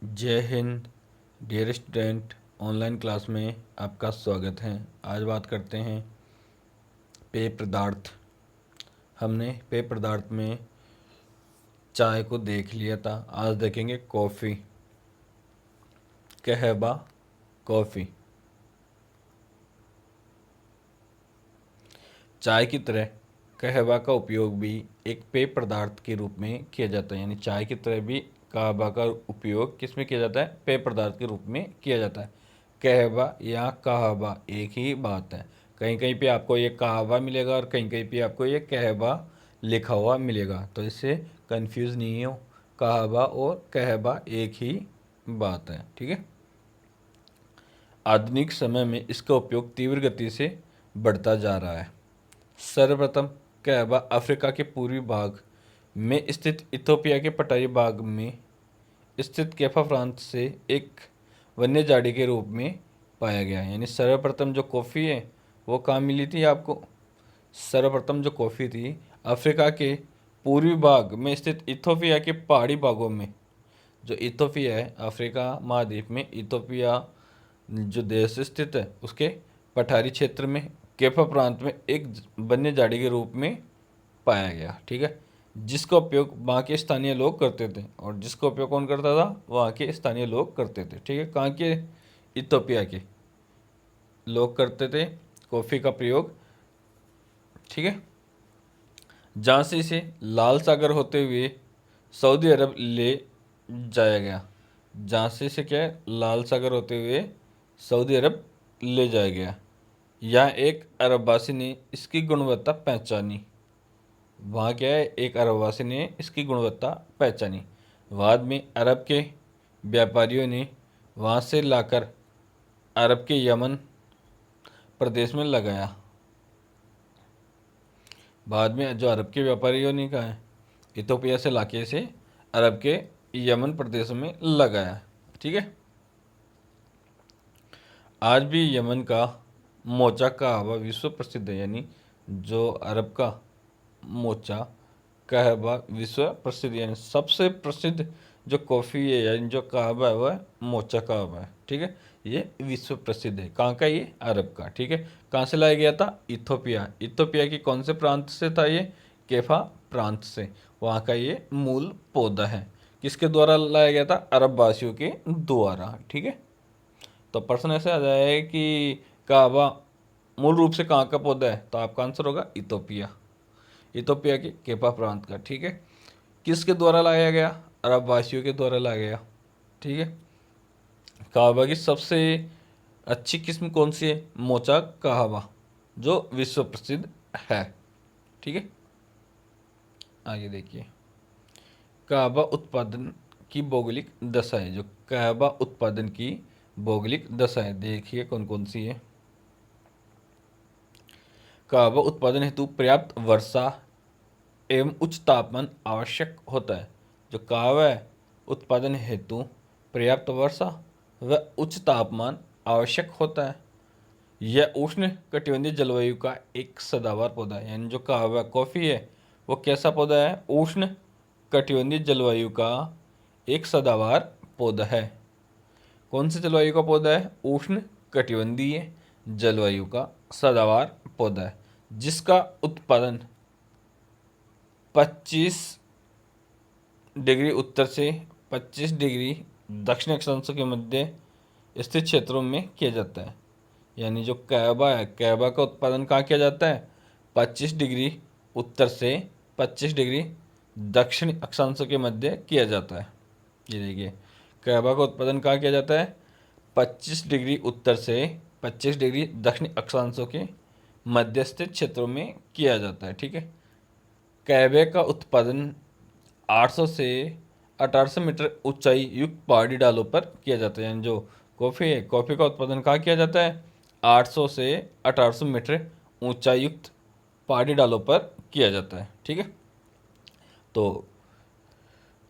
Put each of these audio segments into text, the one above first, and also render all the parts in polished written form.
जय हिंद dear student. Online class में आपका स्वागत है। आज बात करते हैं पेय पदार्थ। हमने पेय पदार्थ में चाय को देख लिया था। आज देखेंगे कॉफ़ी, कहवा कॉफ़ी। चाय की तरह कहवा का उपयोग भी एक पेय पदार्थ के रूप में किया जाता है। यानी चाय की तरह भी कहवा का उपयोग किस में किया जाता है? पेय पदार्थ के रूप में किया जाता है। कहवा या कहवा एक ही बात है। कहीं कहीं पे आपको ये कहवा मिलेगा और कहीं कहीं पे आपको ये कहवा लिखा हुआ मिलेगा, तो इससे कंफ्यूज नहीं हो। कहवा और कहवा एक ही बात है, ठीक है। आधुनिक समय में इसका उपयोग तीव्र गति से बढ़ता जा रहा है। सर्वप्रथम कहवा अफ्रीका के पूर्वी भाग में स्थित इथोपिया के पठारी भाग में स्थित केफा प्रांत से एक वन्य झाड़ी के रूप में पाया गया। यानी सर्वप्रथम जो कॉफ़ी है वो कहाँ मिली थी आपको? सर्वप्रथम जो कॉफ़ी थी अफ्रीका के पूर्वी भाग में स्थित इथोपिया के पहाड़ी भागों में। जो इथोपिया है, अफ्रीका महाद्वीप में इथोपिया जो देश स्थित है उसके पठारी क्षेत्र में केफा प्रांत में एक वन्य झाड़ी के रूप में पाया गया, ठीक है। जिसका उपयोग वहाँ के स्थानीय लोग करते थे। और जिसका उपयोग कौन करता था? वहाँ के स्थानीय लोग करते थे, ठीक है। कहाँ के? इथोपिया के लोग करते थे कॉफ़ी का प्रयोग, ठीक है। जहाँ से इसे लाल सागर होते हुए सऊदी अरब ले जाया गया। जहाँ से इसे क्या है? लाल सागर होते हुए सऊदी अरब ले जाया गया। यहाँ एक अरबवासी ने इसकी गुणवत्ता पहचानी। वहाँ क्या है? एक अरबवासी ने इसकी गुणवत्ता पहचानी। बाद में अरब के व्यापारियों ने वहाँ से लाकर अरब के यमन प्रदेश में लगाया। बाद में जो अरब के व्यापारियों ने कहा है इथोपिया से लाके इसे अरब के यमन प्रदेश में लगाया, ठीक है। आज भी यमन का मोचा कहवा विश्व प्रसिद्ध है। यानी जो अरब का मोचा कहवा विश्व प्रसिद्ध, यानी सबसे प्रसिद्ध जो कॉफ़ी है यानी जो कहवा है वह मोचा कहवा है, ठीक है। ये विश्व प्रसिद्ध है। कहाँ का? ये अरब का, ठीक है। कहाँ से लाया गया था? इथोपिया। इथोपिया के कौन से प्रांत से था ये? केफा प्रांत से। वहाँ का ये मूल पौधा है। किसके द्वारा लाया गया था? अरब वासियों के द्वारा, ठीक है। तो प्रश्न ऐसे आ जाए कि कहवा मूल रूप से कहाँ का पौधा है, तो आपका आंसर होगा इथोपिया। इथोपिया के केपा प्रांत का, ठीक है। किसके द्वारा लाया गया? अरब वासियों के द्वारा लाया गया, ठीक है। कहवा की सबसे अच्छी किस्म कौन सी है? मोचा कहवा, जो विश्व प्रसिद्ध है, ठीक है। आगे देखिए, कहवा उत्पादन की भौगोलिक दशाएं। जो कहवा उत्पादन की भौगोलिक दशाएं देखिए कौन कौन सी है। कहवा उत्पादन हेतु पर्याप्त वर्षा एवं उच्च तापमान आवश्यक होता है। जो कहवा है उत्पादन हेतु पर्याप्त वर्षा व उच्च तापमान आवश्यक होता है। यह उष्ण कटिबंधीय जलवायु का एक सदाबहार पौधा है। यानी जो कहवा कॉफ़ी है वो कैसा पौधा है? उष्ण कटिबंधीय जलवायु का एक सदाबहार पौधा है। कौन से जलवायु का पौधा है? उष्ण कटिबंधीय जलवायु का सदाबहार पौधा है, जिसका उत्पादन 25 डिग्री उत्तर से 25 डिग्री दक्षिण अक्षांशों के मध्य स्थित क्षेत्रों में किया जाता है। यानी जो कहवा है, कहवा का उत्पादन कहाँ किया जाता है? 25 डिग्री उत्तर से 25 डिग्री दक्षिण अक्षांशों के मध्य किया जाता है। ये देखिए, कहवा का उत्पादन कहाँ किया जाता है? 25 डिग्री उत्तर से 25 डिग्री दक्षिण अक्षांशों के मध्य स्थित क्षेत्रों में किया जाता है, ठीक है। कहवे का उत्पादन 800 से 1800 मीटर ऊंचाई युक्त पहाड़ी डालों पर किया जाता है। यानी जो कॉफ़ी है, कॉफ़ी का उत्पादन कहाँ किया जाता है? 800 से 1800 मीटर ऊंचाई युक्त पहाड़ी डालों पर किया जाता है, ठीक है। तो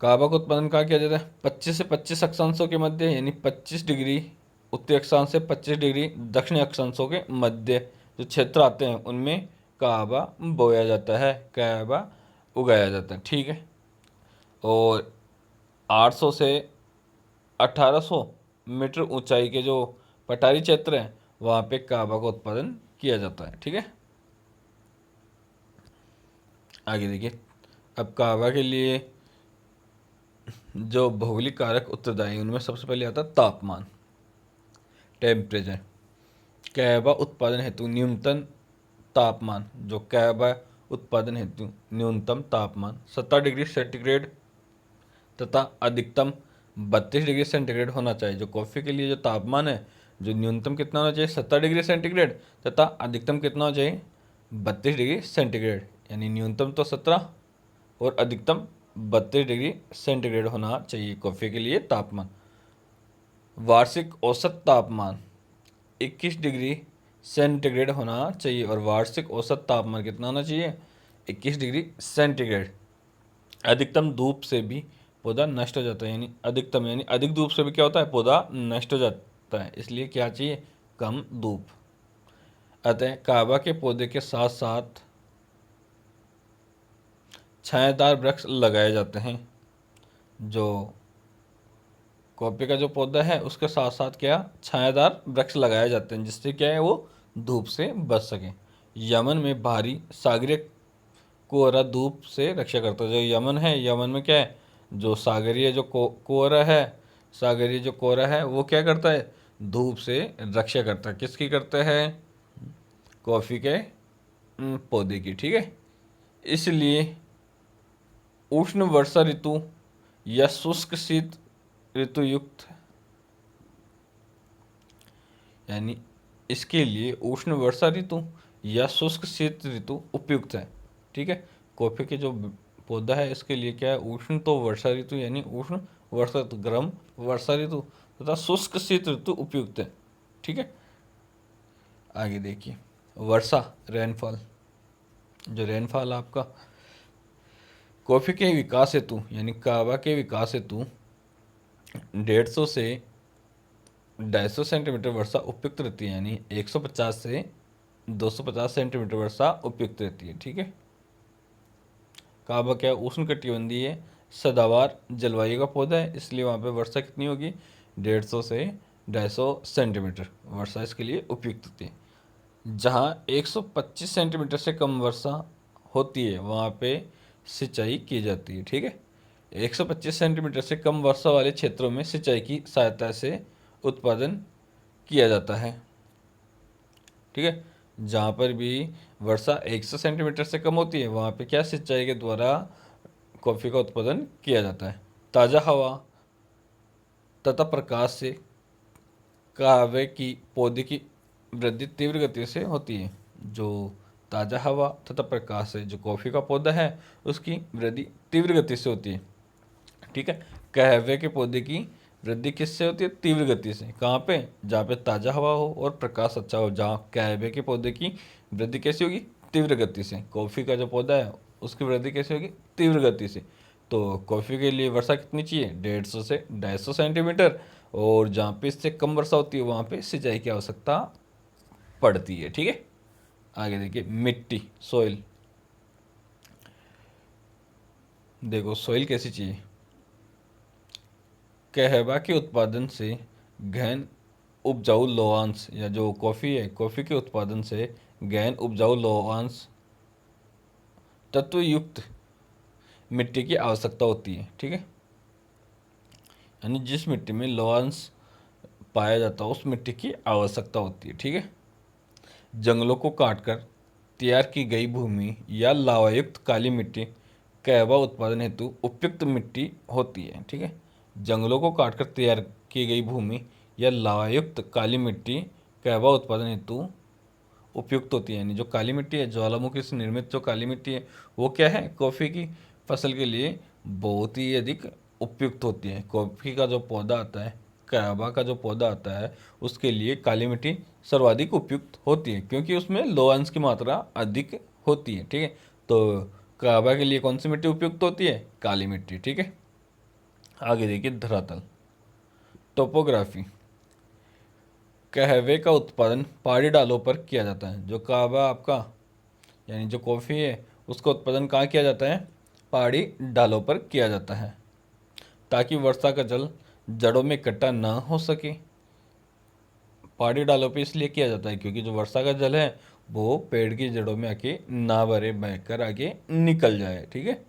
कहवा का उत्पादन कहाँ किया जाता है? 25 से 25 अक्षांशों के मध्य, यानी 25 डिग्री उत्तरी अक्षांश से 25 डिग्री दक्षिणी अक्षांशों के मध्य जो क्षेत्र आते हैं उनमें कहवा बोया जाता है, कहवा उगाया जाता है, ठीक है। और 800 से 1800 मीटर ऊंचाई के जो पठारी क्षेत्र हैं वहाँ पे कहवा का उत्पादन किया जाता है। ठीक है, आगे देखिए। अब कहवा के लिए जो भौगोलिक कारक उत्तरदायी उनमें सबसे पहले आता है तापमान, टेम्परेचर। कहवा उत्पादन हेतु न्यूनतम तापमान, जो कहवा उत्पादन हेतु न्यूनतम तापमान 70 डिग्री सेंटीग्रेड तथा अधिकतम 32 डिग्री सेंटीग्रेड होना चाहिए। जो कॉफ़ी के लिए जो तापमान है, जो न्यूनतम कितना होना चाहिए 70 डिग्री सेंटीग्रेड तथा अधिकतम कितना होना चाहिए 32 डिग्री सेंटीग्रेड, यानी न्यूनतम तो 17 और अधिकतम 32 डिग्री सेंटीग्रेड होना चाहिए कॉफ़ी के लिए तापमान। वार्षिक औसत तापमान 21 डिग्री सेंटीग्रेड होना चाहिए और वार्षिक औसत तापमान कितना होना चाहिए 21 डिग्री सेंटीग्रेड। अधिकतम धूप से भी पौधा नष्ट हो जाता है, यानी अधिकतम यानी अधिक धूप से भी क्या होता है पौधा नष्ट हो जाता है, इसलिए क्या चाहिए कम धूप। अतः कहवा के पौधे के साथ साथ छायादार वृक्ष लगाए जाते हैं। जो कॉफी का जो पौधा है उसके साथ साथ क्या छायादार वृक्ष लगाए जाते हैं, जिससे क्या है वो धूप से बच सके। यमन में भारी सागरीय कोहरा धूप से रक्षा करता है। जो यमन है, यमन में क्या है जो सागरीय जो कोहरा है, सागरीय जो कोहरा है वो क्या करता है धूप से रक्षा करता है। किसकी करता है कॉफ़ी के पौधे की। ठीक है, इसलिए उष्ण वर्षा ऋतु या शुष्क शीत ऋतु युक्त, यानी इसके लिए उष्ण वर्षा ऋतु या शुष्क शीत ऋतु उपयुक्त है। ठीक है, कॉफ़ी के जो पौधा है इसके लिए क्या है उष्ण तो वर्षा ऋतु यानी उष्ण वर्षा ऋतु गर्म वर्षा ऋतु तथा शुष्क शीत ऋतु उपयुक्त है। ठीक है, आगे देखिए वर्षा रेनफॉल। जो रेनफॉल आपका कॉफ़ी के विकास हेतु यानी कहवा के विकास हेतु 150 से 250 सेंटीमीटर वर्षा उपयुक्त रहती है, यानी 150 से 250 सेंटीमीटर वर्षा उपयुक्त रहती है। ठीक है, कहवा क्या उष्णकटिबंधीय सदाबहार जलवायु का पौधा है, इसलिए वहाँ पे वर्षा कितनी होगी 150 से 250 सेंटीमीटर वर्षा इसके लिए उपयुक्त होती है। जहाँ 125 सेंटीमीटर से कम वर्षा होती है वहाँ पे सिंचाई की जाती है। ठीक है, 125 सेंटीमीटर से कम वर्षा वाले क्षेत्रों में सिंचाई की सहायता से उत्पादन किया जाता है। ठीक है, जहाँ पर भी वर्षा 100 सेंटीमीटर से कम होती है वहाँ पे क्या सिंचाई के द्वारा कॉफ़ी का उत्पादन किया जाता है। ताज़ा हवा तथा प्रकाश से कहवे की पौधे की वृद्धि तीव्र गति से होती है। जो ताज़ा हवा तथा प्रकाश से जो कॉफ़ी का पौधा है उसकी वृद्धि तीव्र गति से होती है। ठीक है, कहवे के पौधे की वृद्धि किससे होती है तीव्र गति से। कहाँ पे जहाँ पे ताज़ा हवा हो और प्रकाश अच्छा हो, जहाँ कहवे के पौधे की वृद्धि कैसी होगी तीव्र गति से। कॉफ़ी का जो पौधा है उसकी वृद्धि कैसी होगी तीव्र गति से। तो कॉफ़ी के लिए वर्षा कितनी चाहिए 150 से 250 सेंटीमीटर, और जहाँ पे इससे कम वर्षा होती है वहाँ पे सिंचाई की आवश्यकता पड़ती है। ठीक है, आगे देखिए मिट्टी सॉइल। देखो सॉइल कैसी चाहिए, कहवा के उत्पादन से गहन उपजाऊ लौहांश, या जो कॉफ़ी है कॉफ़ी के उत्पादन से गहन उपजाऊ लौहांश तत्वयुक्त मिट्टी की आवश्यकता होती है। ठीक है, यानी जिस मिट्टी में लौहांश पाया जाता है उस मिट्टी की आवश्यकता होती है। ठीक है, जंगलों को काटकर तैयार की गई भूमि या लावायुक्त काली मिट्टी कहवा उत्पादन हेतु उपयुक्त मिट्टी होती है। ठीक है, जंगलों को काटकर तैयार की गई भूमि या लावायुक्त काली मिट्टी कहवा उत्पादन हेतु उपयुक्त होती है। यानी जो काली मिट्टी है ज्वालामुखी से निर्मित जो काली मिट्टी है वो क्या है कॉफ़ी की फसल के लिए बहुत ही अधिक उपयुक्त होती है। कॉफ़ी का जो पौधा आता है कहवा का जो पौधा आता है उसके लिए काली मिट्टी सर्वाधिक उपयुक्त होती है, क्योंकि उसमें लौह की मात्रा अधिक होती है। ठीक है, तो कहवा के लिए कौन सी मिट्टी उपयुक्त होती है काली मिट्टी। ठीक है, आगे देखिए धरातल टोपोग्राफी। कहवे का उत्पादन पहाड़ी ढालों पर किया जाता है। जो कहवा आपका यानी जो कॉफ़ी है उसका उत्पादन कहाँ किया जाता है पहाड़ी ढालों पर किया जाता है, ताकि वर्षा का जल जड़ों में इकट्ठा ना हो सके। पहाड़ी डालों पे इसलिए किया जाता है क्योंकि जो वर्षा का जल है वो पेड़ की जड़ों में आके ना भरे, बहकर आगे निकल जाए। ठीक है।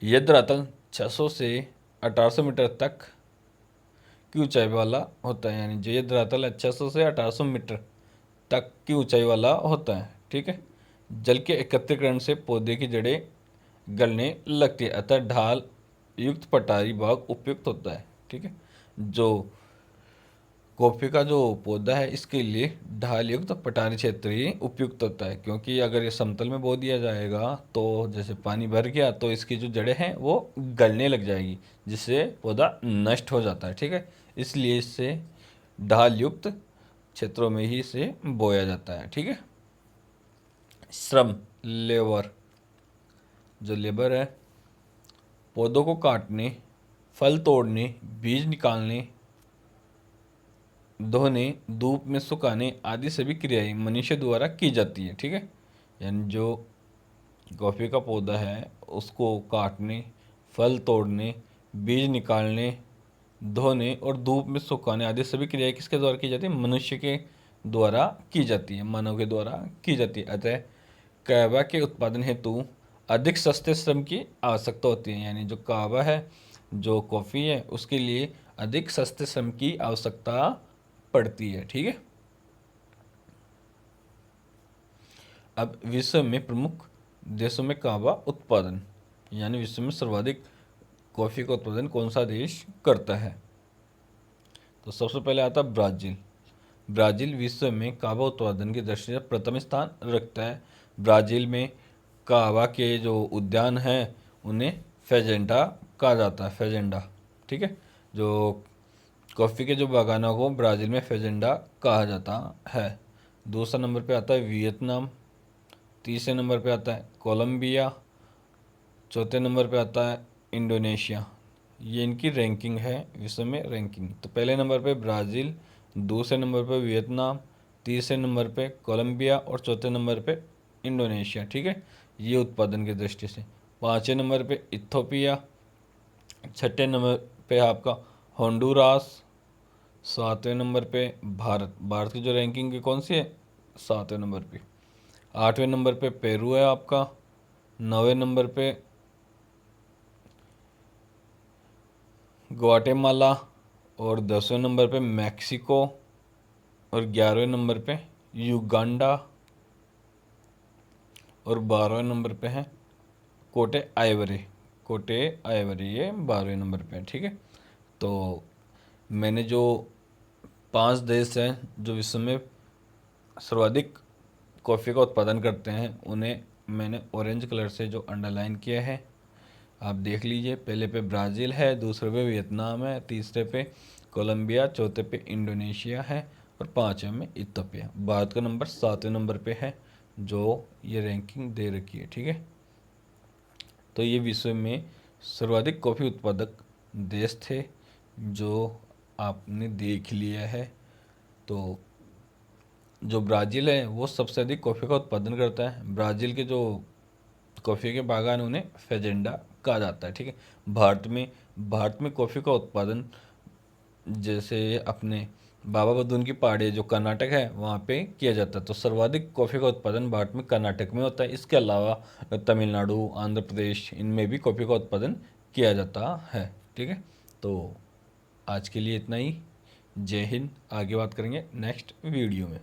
यह धरातल 600 से 1800 मीटर तक की ऊंचाई वाला होता है, यानी जो ये धरातल है 600 से 1800 मीटर तक की ऊंचाई वाला होता है। ठीक है। जल के एकत्रीकरण से पौधे की जड़ें गलने लगती है, अतः ढाल युक्त पठारी भाग उपयुक्त होता है। ठीक है। जो कॉफ़ी का जो पौधा है इसके लिए ढाल युक्त पठारी क्षेत्र ही उपयुक्त होता है, क्योंकि अगर ये समतल में बो दिया जाएगा तो जैसे पानी भर गया तो इसकी जो जड़ें हैं वो गलने लग जाएगी, जिससे पौधा नष्ट हो जाता है। ठीक है। इसलिए इससे ढाल युक्त क्षेत्रों में ही इसे बोया जाता है। ठीक है। श्रम, लेबर, जो लेबर है पौधों को काटने, फल तोड़ने, बीज निकालने, धोने, धूप में सुखाने आदि सभी क्रियाएं मनुष्य द्वारा की जाती है। ठीक है। यानी जो कॉफ़ी का पौधा है उसको काटने, फल तोड़ने, बीज निकालने, धोने और धूप में सुखाने आदि सभी क्रियाएं किसके द्वारा की जाती है? मनुष्य के द्वारा की जाती है, मानव के द्वारा की जाती है। अतः कहवा के उत्पादन हेतु अधिक सस्ते श्रम की आवश्यकता होती है, यानी जो कहवा है, जो कॉफ़ी है, उसके लिए अधिक सस्ते श्रम की आवश्यकता पड़ती है। ठीक है। अब विश्व में प्रमुख देशों में कहवा उत्पादन, यानी विश्व में सर्वाधिक कॉफ़ी का उत्पादन कौन सा देश करता है? तो सबसे पहले आता है ब्राज़ील। ब्राज़ील विश्व में कहवा उत्पादन की दृष्टि से प्रथम स्थान रखता है। ब्राज़ील में कहवा के जो उद्यान हैं उन्हें फेजेंडा कहा जाता है, फेजेंडा। ठीक है। जो कॉफ़ी के जो बागानों को ब्राज़ील में फेजेंडा कहा जाता है। दूसरा नंबर पे आता है वियतनाम, तीसरे नंबर पे आता है कोलंबिया, चौथे नंबर पे आता है इंडोनेशिया। ये इनकी रैंकिंग है, विश्व में रैंकिंग। तो पहले नंबर पे ब्राज़ील, दूसरे नंबर पे वियतनाम, तीसरे नंबर पे कोलंबिया और चौथे नंबर पे इंडोनेशिया। ठीक है। ये उत्पादन की दृष्टि से। पाँचवें नंबर पे इथोपिया, छठे नंबर पे आपका होंडुरास, सातवें नंबर पे भारत। भारत की जो रैंकिंग की कौन सी है? सातवें नंबर पे। आठवें नंबर पे पेरू है आपका, नौवें नंबर पे ग्वाटेमाला और 10वें नंबर पे मैक्सिको और 11वें नंबर पे युगांडा और 12वें नंबर पे है कोटे आइवरी। कोटे आइवरी ये 12वें नंबर पे है। ठीक है। तो मैंने जो 5 देश हैं जो विश्व में सर्वाधिक कॉफ़ी का उत्पादन करते हैं उन्हें मैंने ऑरेंज कलर से जो अंडरलाइन किया है आप देख लीजिए। पहले पे ब्राज़ील है, दूसरे पे वियतनाम है, तीसरे पे कोलंबिया, चौथे पे इंडोनेशिया है और पाँचवें में इथियोपिया। भारत का नंबर 7वें नंबर पे है जो ये रैंकिंग दे रखी है। ठीक है। तो ये विश्व में सर्वाधिक कॉफ़ी उत्पादक देश थे जो आपने देख लिया है। तो जो ब्राज़ील है वो सबसे अधिक कॉफ़ी का उत्पादन करता है। ब्राज़ील के जो कॉफ़ी के बागान उन्हें फेजेंडा कहा जाता है। ठीक है। भारत में कॉफ़ी का उत्पादन जैसे अपने बाबा बुदुन की पहाड़ी जो कर्नाटक है वहाँ पे किया जाता है। तो सर्वाधिक कॉफ़ी का उत्पादन भारत में कर्नाटक में होता है। इसके अलावा तमिलनाडु, आंध्र प्रदेश, इनमें भी कॉफ़ी का उत्पादन किया जाता है। ठीक है। तो आज के लिए इतना ही। जय हिंद। आगे बात करेंगे नेक्स्ट वीडियो में।